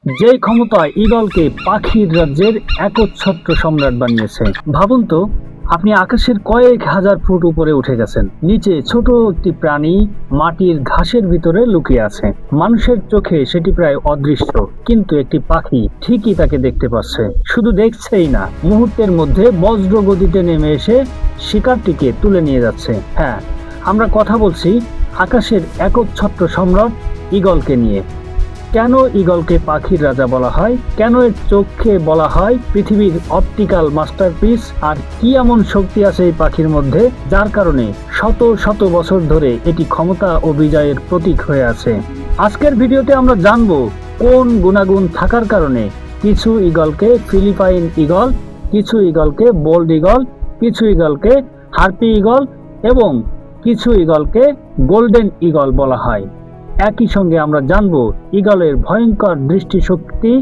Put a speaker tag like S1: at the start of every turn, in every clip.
S1: যেই ক্ষমতা ঈগলকে পাখির রাজ্যের একচ্ছত্র সম্রাট বানিয়েছে। ভাবুন তো, আপনি আকাশের কয়েক হাজার ফুট উপরে উঠে গেছেন, নিচে ছোট একটি প্রাণী মাটির ঘাসের ভিতরে লুকিয়ে আছে। মানুষের চোখে সেটি প্রায় অদৃশ্য, কিন্তু একটি পাখি ঠিকই তাকে দেখতে পাচ্ছে। শুধু দেখছেই না, মুহূর্তের মধ্যে বজ্র গতিতে নেমে এসে শিকারটিকে তুলে নিয়ে যাচ্ছে। হ্যাঁ, আমরা কথা বলছি আকাশের একচ্ছত্র সম্রাট ঈগলকে নিয়ে। কেন ঈগলকে পাখির রাজা বলা হয়, কেন এর চোখকে বলা হয় পৃথিবীর অপটিক্যাল মাস্টারপিস, আর কি এমন শক্তি আছে এই পাখির মধ্যে যার কারণে শত শত বছর ধরে এটি ক্ষমতা ও বিজয়ের প্রতীক হয়ে আছে। আজকের ভিডিওতে আমরা জানবো কোন গুণাগুণ থাকার কারণে কিছু ঈগলকে ফিলিপাইন ঈগল, কিছু ঈগলকে বোল্ড ঈগল, কিছু ঈগলকে হার্পি ঈগল এবং কিছু ঈগলকে গোল্ডেন ঈগল বলা হয়। একই সঙ্গে আমরা জানব ঈগলের ভয়ঙ্কর দৃষ্টিশক্তি,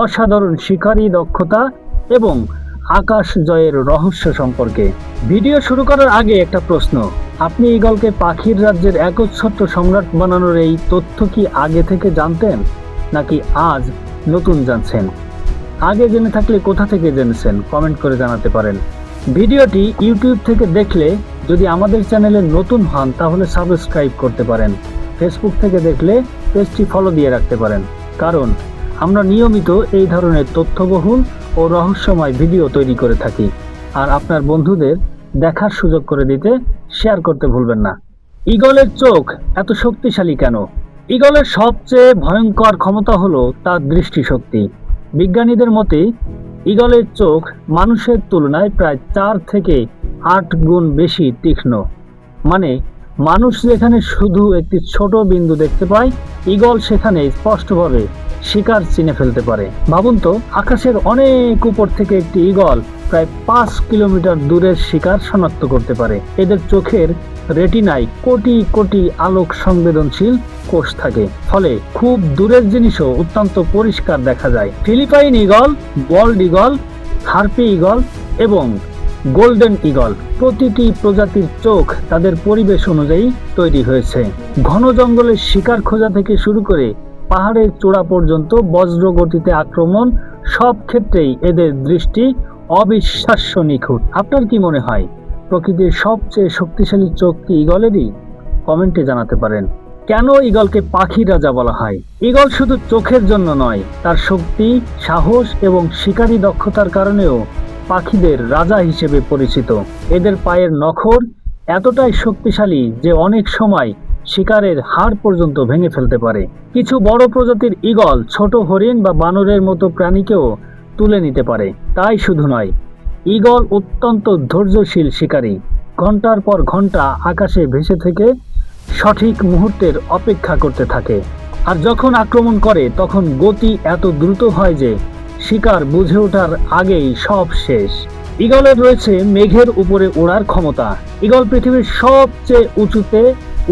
S1: অসাধারণ শিকারী দক্ষতা এবং আকাশ জয়ের রহস্য সম্পর্কে। ভিডিও শুরু করার আগে একটা প্রশ্ন, আপনি ঈগলকে পাখির রাজ্যের একচ্ছত্র সম্রাট বানানোর এই তথ্য কি আগে থেকে জানতেন, নাকি আজ নতুন জানছেন? আগে জেনে থাকলে কোথা থেকে জেনেছেন কমেন্ট করে জানাতে পারেন। ভিডিওটি ইউটিউব থেকে দেখলে যদি আমাদের চ্যানেলে নতুন হন তাহলে সাবস্ক্রাইব করতে পারেন। ফেসবুক থেকে দেখলে পেজটি ফলো দিয়ে রাখতে পারেন, কারণ আমরা নিয়মিত এই ধরনের তথ্যবহুল ও রহস্যময় ভিডিও তৈরি করে থাকি। আর আপনার বন্ধুদের দেখার সুযোগ করে দিতে শেয়ার করতে ভুলবেন না। ঈগলের চোখ এত শক্তিশালী কেন? ঈগলের সবচেয়ে ভয়ঙ্কর ক্ষমতা হলো তার দৃষ্টিশক্তি। বিজ্ঞানীদের মতে ঈগলের চোখ মানুষের তুলনায় প্রায় 4 থেকে 8 গুণ বেশি তীক্ষ্ণ। মানে মানুষ যেখানে শুধু একটি ছোট বিন্দু দেখতে পায়, ঈগল সেখানে স্পষ্টভাবে শিকার চিনে ফেলতে পারে। ভাবুন তো, আকাশের অনেক উপর থেকে একটি ঈগল প্রায় 5 কিলোমিটার দূরের শিকার শনাক্ত করতে পারে। এদের চোখের রেটিনায় কোটি কোটি আলোক সংবেদনশীল কোষ থাকে, ফলে খুব দূরের জিনিসও অত্যন্ত পরিষ্কার দেখা যায়। ফিলিপাইন ঈগল, বল্ড ঈগল, হার্পি ঈগল এবং গোল্ডেন ঈগল প্রতিটি প্রজাতির চোখ তাদের পরিবেশ অনুযায়ী তৈরি হয়েছে। ঘন জঙ্গলের শিকার খোঁজা থেকে শুরু করে পাহাড়ের চূড়া পর্যন্ত বজ্র গতিতে আক্রমণ, সব ক্ষেত্রেই এদের দৃষ্টি অবিশ্বাস্য নিখুঁত। আপনার কি মনে হয় প্রকৃতির সবচেয়ে শক্তিশালী চোখ কি ঈগলেরই? কমেন্টে জানাতে পারেন। কেন ঈগলকে পাখির রাজা বলা হয়? ঈগল শুধু চোখের জন্য নয়, তার শক্তি, সাহস এবং শিকারী দক্ষতার কারণেও পাখিদের রাজা হিসেবে পরিচিত। এদের পায়ের নখর এতটাই শক্তিশালী যে অনেক সময় শিকারের হাড় পর্যন্ত ভেঙে ফেলতে পারে। কিছু বড় প্রজাতির ঈগল ছোট হরিণ বা বানরের মতো প্রাণীকেও তুলে নিতে পারে। তাই শুধু নয়, ঈগল অত্যন্ত ধৈর্যশীল শিকারী। ঘন্টার পর ঘন্টা আকাশে ভেসে থেকে সঠিক মুহূর্তের অপেক্ষা করতে থাকে। আর যখন আক্রমণ করে তখন গতি এত দ্রুত হয় যে শিকার বুঝে ওঠার আগেই সব শেষ। ঈগলের রয়েছে মেঘের উপরে ওড়ার ক্ষমতা। ঈগল পৃথিবীর সবচেয়ে উঁচুতে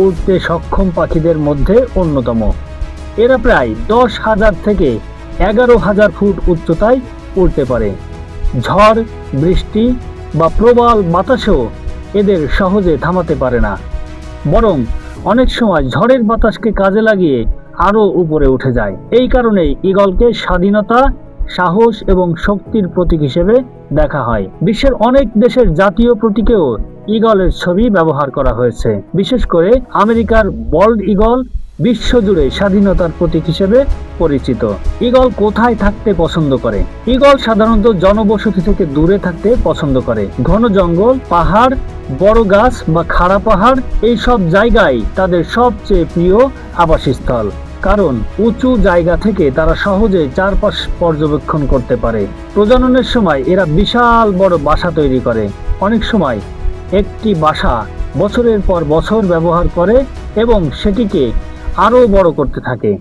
S1: উড়তে সক্ষম পাখিদের মধ্যে অন্যতম। এরা প্রায় 10,000 থেকে 11,000 ফুট উচ্চতায় উড়তে পারে। ঝড়, বৃষ্টি বা প্রবল বাতাসও এদের সহজে থামাতে পারে না, বরং অনেক সময় ঝড়ের বাতাসকে কাজে লাগিয়ে আরো উপরে উঠে যায়। এই কারণেই ঈগলকে স্বাধীনতা, সাহস এবং শক্তির প্রতীক হিসেবে দেখা হয়। বিশ্বের অনেক দেশের জাতীয় প্রতীকেও ঈগলের ছবি ব্যবহার করা হয়েছে। বিশেষ করে আমেরিকার বল্ড ঈগল বিশ্বজুড়ে স্বাধীনতার প্রতীক হিসেবে পরিচিত। ঈগল কোথায় থাকতে পছন্দ করে? ঈগল সাধারণত জনবসতি থেকে দূরে থাকতে পছন্দ করে। ঘন জঙ্গল, পাহাড়, বড় গাছ বা খাড়া পাহাড়, এই সব জায়গায় তাদের সবচেয়ে প্রিয় আবাসস্থল। কারণ উঁচু জায়গা থেকে তারা সহজে চারপাশ পর্যবেক্ষণ করতে পারে। প্রজননের সময় এরা বিশাল বড় বাসা তৈরি করে। অনেক সময় একটি বাসা বছরের পর বছর ব্যবহার করে এবং সেটিকে আরো বড় করতে থাকে।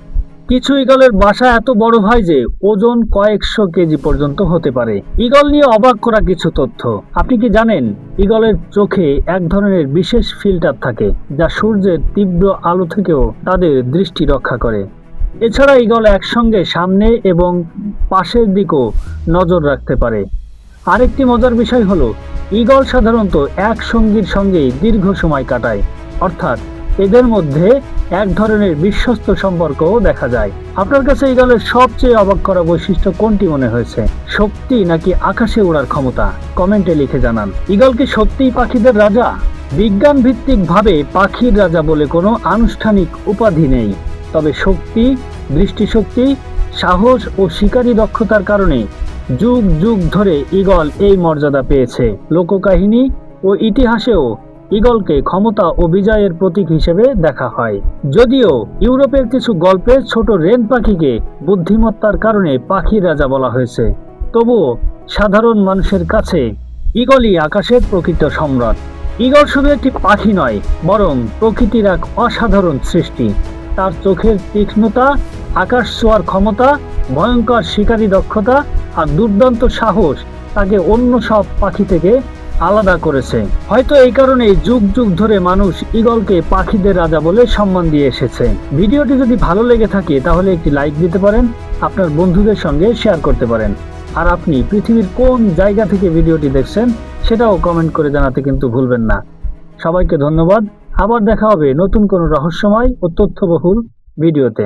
S1: কিছু ঈগলের বাসা এত বড় হয় যে ওজন কয়েকশো কেজি পর্যন্ত হতে পারে। ঈগল নিয়ে অবাক করা কিছু তথ্য। আপনি কি জানেন ঈগলের চোখে এক ধরনের বিশেষ ফিল্টার থাকে যা সূর্যের তীব্র আলো থেকেও তাদের দৃষ্টি রক্ষা করে? এছাড়া ঈগল একসঙ্গে সামনে এবং পাশের দিকেও নজর রাখতে পারে। আরেকটি মজার বিষয় হলো ঈগল সাধারণত এক সঙ্গীর সঙ্গেই দীর্ঘ সময় কাটায়, অর্থাৎ এদের মধ্যে এক ধরনের বিশ্বস্ত সম্পর্কও দেখা যায়। আপনার কাছে ঈগলের সবচেয়ে অবাক করা বৈশিষ্ট্য কোনটি মনে হয়েছে? শক্তি নাকি আকাশে ওড়ার ক্ষমতা? কমেন্টে লিখে জানান। ঈগল কি সত্যিই পাখিদের রাজা? বিজ্ঞান ভিত্তিক ভাবে পাখির রাজা বলে কোনো আনুষ্ঠানিক উপাধি নেই, তবে শক্তি, দৃষ্টিশক্তি, সাহস ও শিকারী দক্ষতার কারণে যুগ যুগ ধরে ঈগল এই মর্যাদা পেয়েছে। লোককাহিনী ও ইতিহাসেও ঈগলকে ক্ষমতা ও বিজয়ের প্রতীক হিসেবে দেখা হয়। যদিও ইউরোপের কিছু গল্পে ছোট রেন পাখিকে বুদ্ধিমত্তার কারণে পাখির রাজা বলা হয়েছে, তবুও সাধারণ মানুষের কাছে ঈগলই আকাশের প্রকৃত সম্রাট। ঈগল শুধু একটি পাখি নয়, বরং প্রকৃতির এক অসাধারণ সৃষ্টি। তার চোখের তীক্ষ্ণতা, আকাশ ছোঁয়ার ক্ষমতা, ভয়ঙ্কর শিকারী দক্ষতা আর দুর্দান্ত সাহস তাকে অন্য সব পাখি থেকে আলাদা করেছে। হয়তো এই কারণেই যুগ যুগ ধরে মানুষ ঈগলকে পাখিদের রাজা বলে সম্মান দিয়ে এসেছে। ভিডিওটি যদি ভালো লেগে থাকে তাহলে একটি লাইক দিতে পারেন, আপনার বন্ধুদের সঙ্গে শেয়ার করতে পারেন। আর আপনি পৃথিবীর কোন জায়গা থেকে ভিডিওটি দেখছেন সেটাও কমেন্ট করে জানাতে কিন্তু ভুলবেন না। সবাইকে ধন্যবাদ। আবার দেখা হবে নতুন কোনো রহস্যময় ও তথ্যবহুল ভিডিওতে।